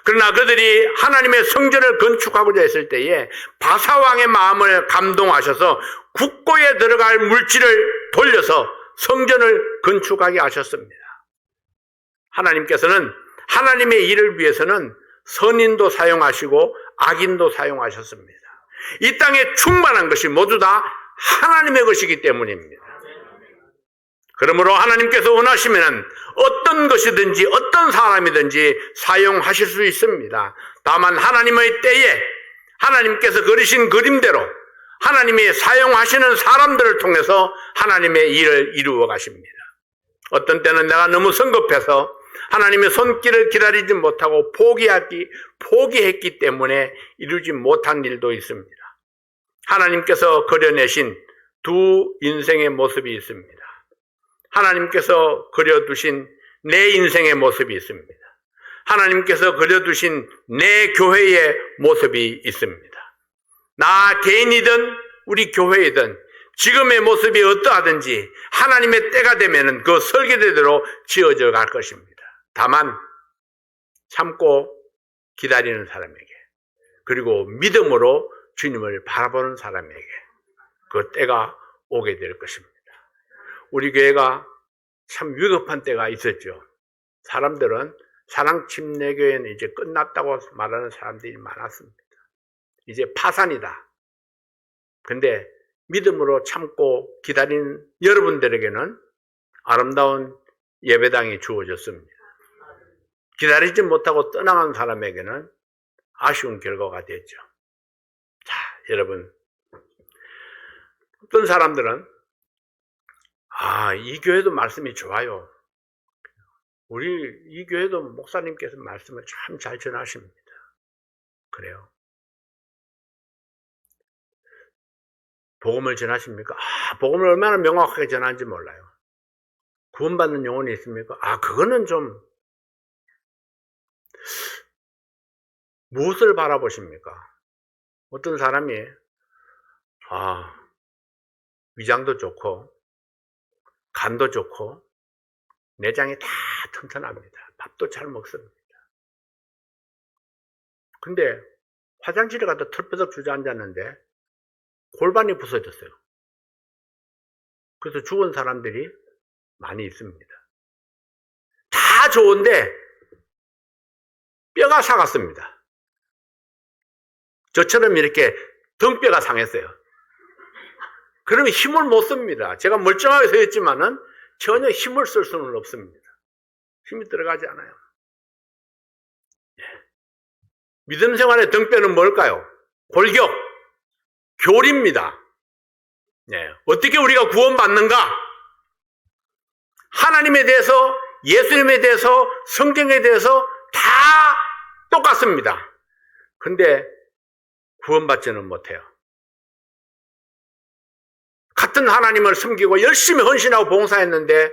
Speaker 1: 그러나 그들이 하나님의 성전을 건축하고자 했을 때에 바사왕의 마음을 감동하셔서 국고에 들어갈 물질을 돌려서 성전을 건축하게 하셨습니다. 하나님께서는 하나님의 일을 위해서는 선인도 사용하시고 악인도 사용하셨습니다. 이 땅에 충만한 것이 모두 다 하나님의 것이기 때문입니다. 그러므로 하나님께서 원하시면 어떤 것이든지 어떤 사람이든지 사용하실 수 있습니다. 다만 하나님의 때에 하나님께서 그리신 그림대로 하나님이 사용하시는 사람들을 통해서 하나님의 일을 이루어 가십니다. 어떤 때는 내가 너무 성급해서 하나님의 손길을 기다리지 못하고 포기했기 때문에 이루지 못한 일도 있습니다. 하나님께서 그려내신 두 인생의 모습이 있습니다. 하나님께서 그려두신 내 인생의 모습이 있습니다. 하나님께서 그려두신 내 교회의 모습이 있습니다. 나 개인이든 우리 교회이든 지금의 모습이 어떠하든지 하나님의 때가 되면 그 설계대로 지어져 갈 것입니다. 다만 참고 기다리는 사람에게, 그리고 믿음으로 주님을 바라보는 사람에게 그 때가 오게 될 것입니다. 우리 교회가 참 위급한 때가 있었죠. 사람들은 사랑침례교회는 이제 끝났다고 말하는 사람들이 많았습니다. 이제 파산이다. 근데 믿음으로 참고 기다린 여러분들에게는 아름다운 예배당이 주어졌습니다. 기다리지 못하고 떠나간 사람에게는 아쉬운 결과가 됐죠. 자, 여러분, 어떤 사람들은 이 교회도 말씀이 좋아요. 우리 이 교회도 목사님께서 말씀을 참 잘 전하십니다. 그래요. 복음을 전하십니까? 복음을 얼마나 명확하게 전하는지 몰라요. 구원받는 영혼이 있습니까? 그거는 좀 무엇을 바라보십니까? 어떤 사람이 위장도 좋고 간도 좋고 내장이 다 튼튼합니다. 밥도 잘 먹습니다. 근데 화장실에 가서 털빼덕 주저앉았는데 골반이 부서졌어요. 그래서 죽은 사람들이 많이 있습니다. 다 좋은데 뼈가 상했습니다. 저처럼 이렇게 등뼈가 상했어요. 그러면 힘을 못 씁니다. 제가 멀쩡하게 서 있지만은 전혀 힘을 쓸 수는 없습니다. 힘이 들어가지 않아요. 믿음 생활의 등뼈는 뭘까요? 골격, 교리입니다. 어떻게 우리가 구원받는가? 하나님에 대해서, 예수님에 대해서, 성경에 대해서 다 똑같습니다. 근데 구원받지는 못해요. 같은 하나님을 섬기고 열심히 헌신하고 봉사했는데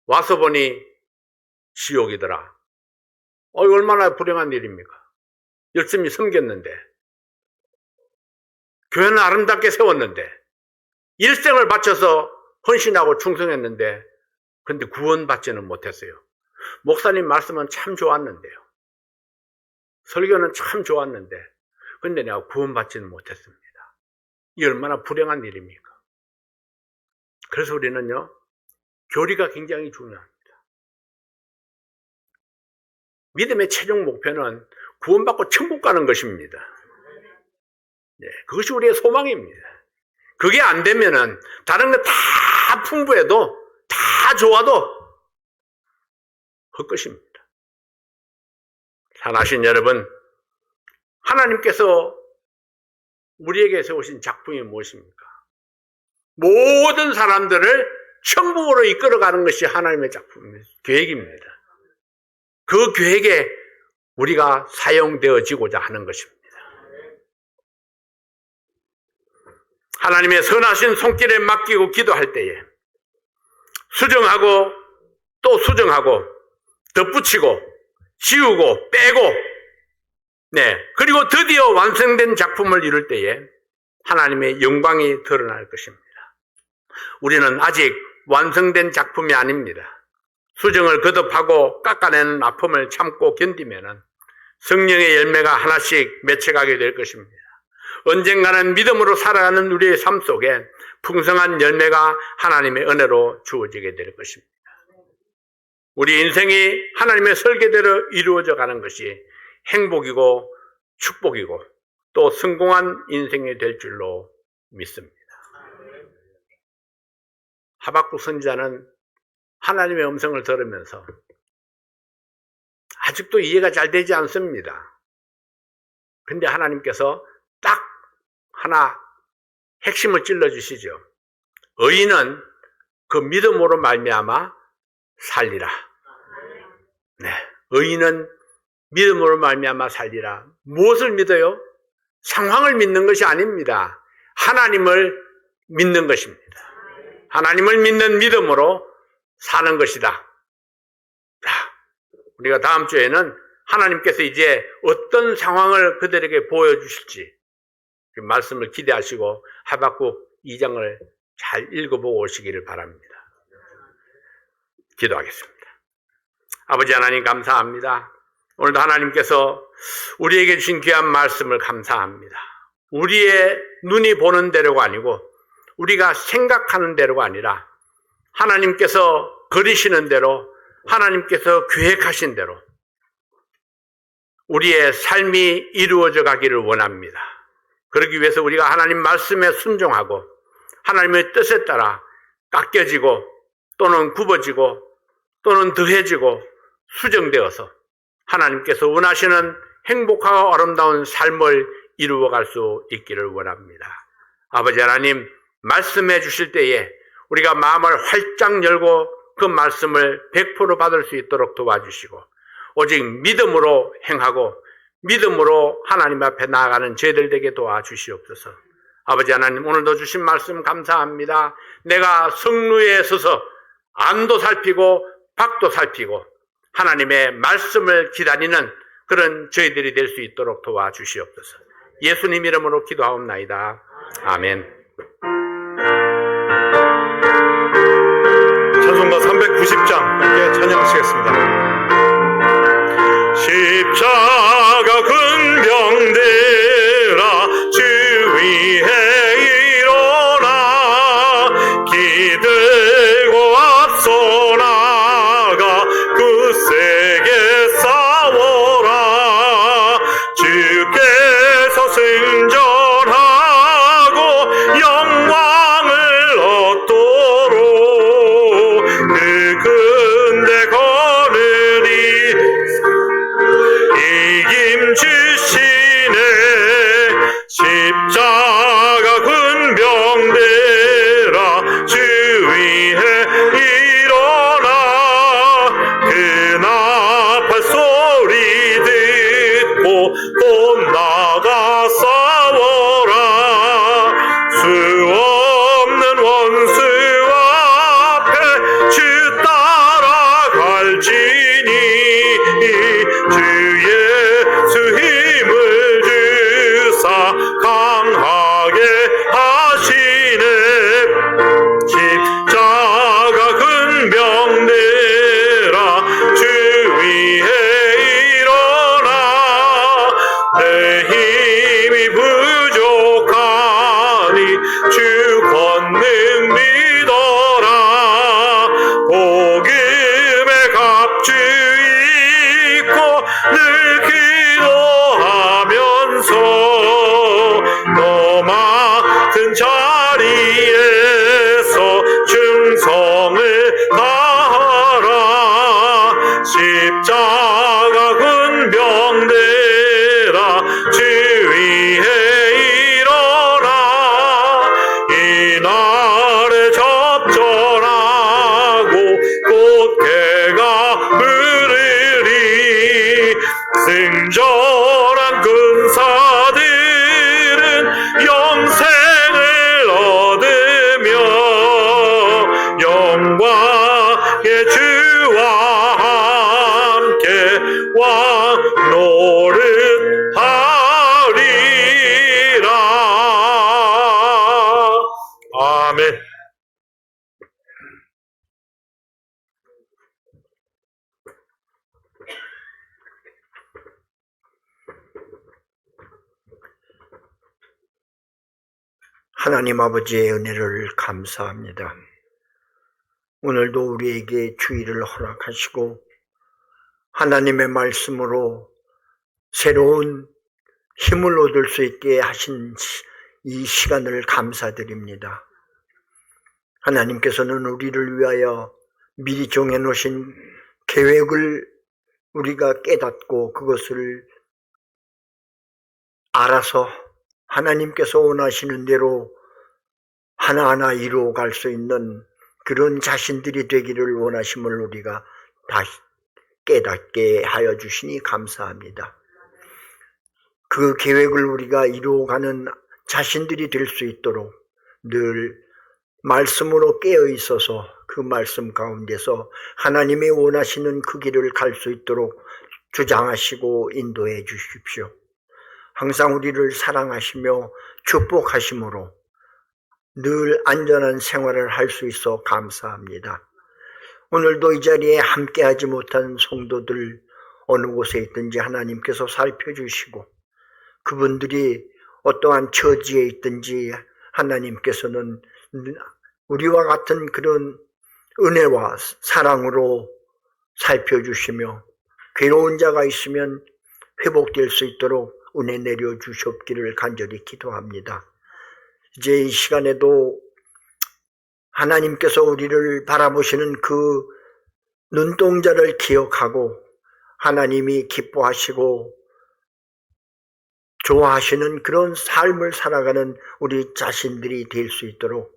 Speaker 1: 와서 보니 지옥이더라. 얼마나 불행한 일입니까? 열심히 섬겼는데, 교회는 아름답게 세웠는데, 일생을 바쳐서 헌신하고 충성했는데, 근데 구원받지는 못했어요. 목사님 말씀은 참 좋았는데요. 설교는 참 좋았는데, 근데 내가 구원받지는 못했습니다. 이 얼마나 불행한 일입니까? 그래서 우리는요, 교리가 굉장히 중요합니다. 믿음의 최종 목표는 구원받고 천국 가는 것입니다. 그것이 우리의 소망입니다. 그게 안 되면은 다른 거 다 풍부해도 다 좋아도 헛것입니다. 사랑하신 여러분, 하나님께서 우리에게 세우신 작품이 무엇입니까? 모든 사람들을 천국으로 이끌어가는 것이 하나님의 작품입니다. 계획입니다. 그 계획에 우리가 사용되어지고자 하는 것입니다. 하나님의 선하신 손길에 맡기고 기도할 때에 수정하고 또 수정하고 덧붙이고 지우고 빼고 그리고 드디어 완성된 작품을 이룰 때에 하나님의 영광이 드러날 것입니다. 우리는 아직 완성된 작품이 아닙니다. 수정을 거듭하고 깎아내는 아픔을 참고 견디면은 성령의 열매가 하나씩 맺혀가게 될 것입니다. 언젠가는 믿음으로 살아가는 우리의 삶 속에 풍성한 열매가 하나님의 은혜로 주어지게 될 것입니다. 우리 인생이 하나님의 설계대로 이루어져 가는 것이 행복이고 축복이고 또 성공한 인생이 될 줄로 믿습니다. 하박국 선지자는 하나님의 음성을 들으면서 아직도 이해가 잘 되지 않습니다. 근데 하나님께서 딱 하나 핵심을 찔러주시죠. 의인은 그 믿음으로 말미암아 살리라. 의인은 믿음으로 말미암아 살리라. 무엇을 믿어요? 상황을 믿는 것이 아닙니다. 하나님을 믿는 것입니다. 하나님을 믿는 믿음으로 사는 것이다. 우리가 다음 주에는 하나님께서 이제 어떤 상황을 그들에게 보여주실지 그 말씀을 기대하시고 하박국 2장을 잘 읽어보고 오시기를 바랍니다. 기도하겠습니다. 아버지 하나님 감사합니다. 오늘도 하나님께서 우리에게 주신 귀한 말씀을 감사합니다. 우리의 눈이 보는 대로가 아니고 우리가 생각하는 대로가 아니라 하나님께서 그리시는 대로 하나님께서 계획하신 대로 우리의 삶이 이루어져 가기를 원합니다. 그러기 위해서 우리가 하나님 말씀에 순종하고 하나님의 뜻에 따라 깎여지고 또는 굽어지고 또는 더해지고 수정되어서 하나님께서 원하시는 행복하고 아름다운 삶을 이루어갈 수 있기를 원합니다. 아버지 하나님 말씀해 주실 때에 우리가 마음을 활짝 열고 그 말씀을 100% 받을 수 있도록 도와주시고 오직 믿음으로 행하고 믿음으로 하나님 앞에 나아가는 저희들 되게 도와주시옵소서. 아버지 하나님, 오늘도 주신 말씀 감사합니다. 내가 성루에 서서 안도 살피고 밖도 살피고 하나님의 말씀을 기다리는 그런 저희들이 될 수 있도록 도와주시옵소서. 예수님 이름으로 기도하옵나이다. 아멘.
Speaker 2: 찬송가 390장 함께 찬양하시겠습니다. 십자가 군병들아 주 위에 일어나 기들고 앞서 나가 굳세게 싸워라. 주께서 승전하고 영광을 얻도록 그 군대 거느리 이김 주시네. 십자가 군병들아 주 위에 일어나 그 나팔 소리 듣고 또 나가 싸워라. 수 없는 원수 앞에 주 따라갈지니 주 예수 힘을 주사 강하게 하시네. 십자가 군병들아 주 위에 일어나 내 힘이 부족하니 주 권능 믿어라. 복음의 갑주 입고 늘 기도하면서 너 맡은 자리에서 충성을 다하라. 십자가 군병들아 주 위에 일어나 이날에 접전하고 곧 개가 흐르리. 승전한 군사들은 영생을 얻으며 영광의 주와 함께 왕노릇하리라. 아멘.
Speaker 3: 하나님 아버지의 은혜를 감사합니다. 오늘도 우리에게 주의를 허락하시고 하나님의 말씀으로 새로운 힘을 얻을 수 있게 하신 이 시간을 감사드립니다. 하나님께서는 우리를 위하여 미리 정해놓으신 계획을 우리가 깨닫고 그것을 알아서 하나님께서 원하시는 대로 하나하나 이루어갈 수 있는 그런 자신들이 되기를 원하심을 우리가 다시 깨닫게 하여 주시니 감사합니다. 그 계획을 우리가 이루어가는 자신들이 될 수 있도록 늘 말씀으로 깨어 있어서 그 말씀 가운데서 하나님이 원하시는 그 길을 갈 수 있도록 주장하시고 인도해 주십시오. 항상 우리를 사랑하시며 축복하심으로 늘 안전한 생활을 할 수 있어 감사합니다. 오늘도 이 자리에 함께하지 못한 성도들 어느 곳에 있든지 하나님께서 살펴주시고 그분들이 어떠한 처지에 있든지 하나님께서는 우리와 같은 그런 은혜와 사랑으로 살펴주시며 괴로운 자가 있으면 회복될 수 있도록 은혜 내려주셨기를 간절히 기도합니다. 이제 이 시간에도 하나님께서 우리를 바라보시는 그 눈동자를 기억하고 하나님이 기뻐하시고 좋아하시는 그런 삶을 살아가는 우리 자신들이 될 수 있도록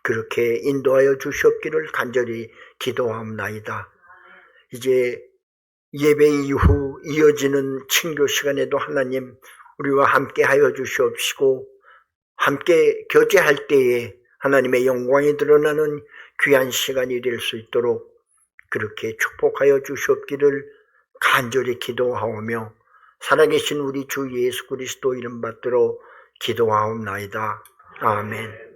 Speaker 3: 그렇게 인도하여 주셨기를 간절히 기도합나이다. 이제 예배 이후 이어지는 친교 시간에도 하나님 우리와 함께 하여 주시옵시고 함께 교제할 때에 하나님의 영광이 드러나는 귀한 시간이 될 수 있도록 그렇게 축복하여 주시옵기를 간절히 기도하오며 살아계신 우리 주 예수 그리스도 이름 받들어 기도하옵나이다. 아멘.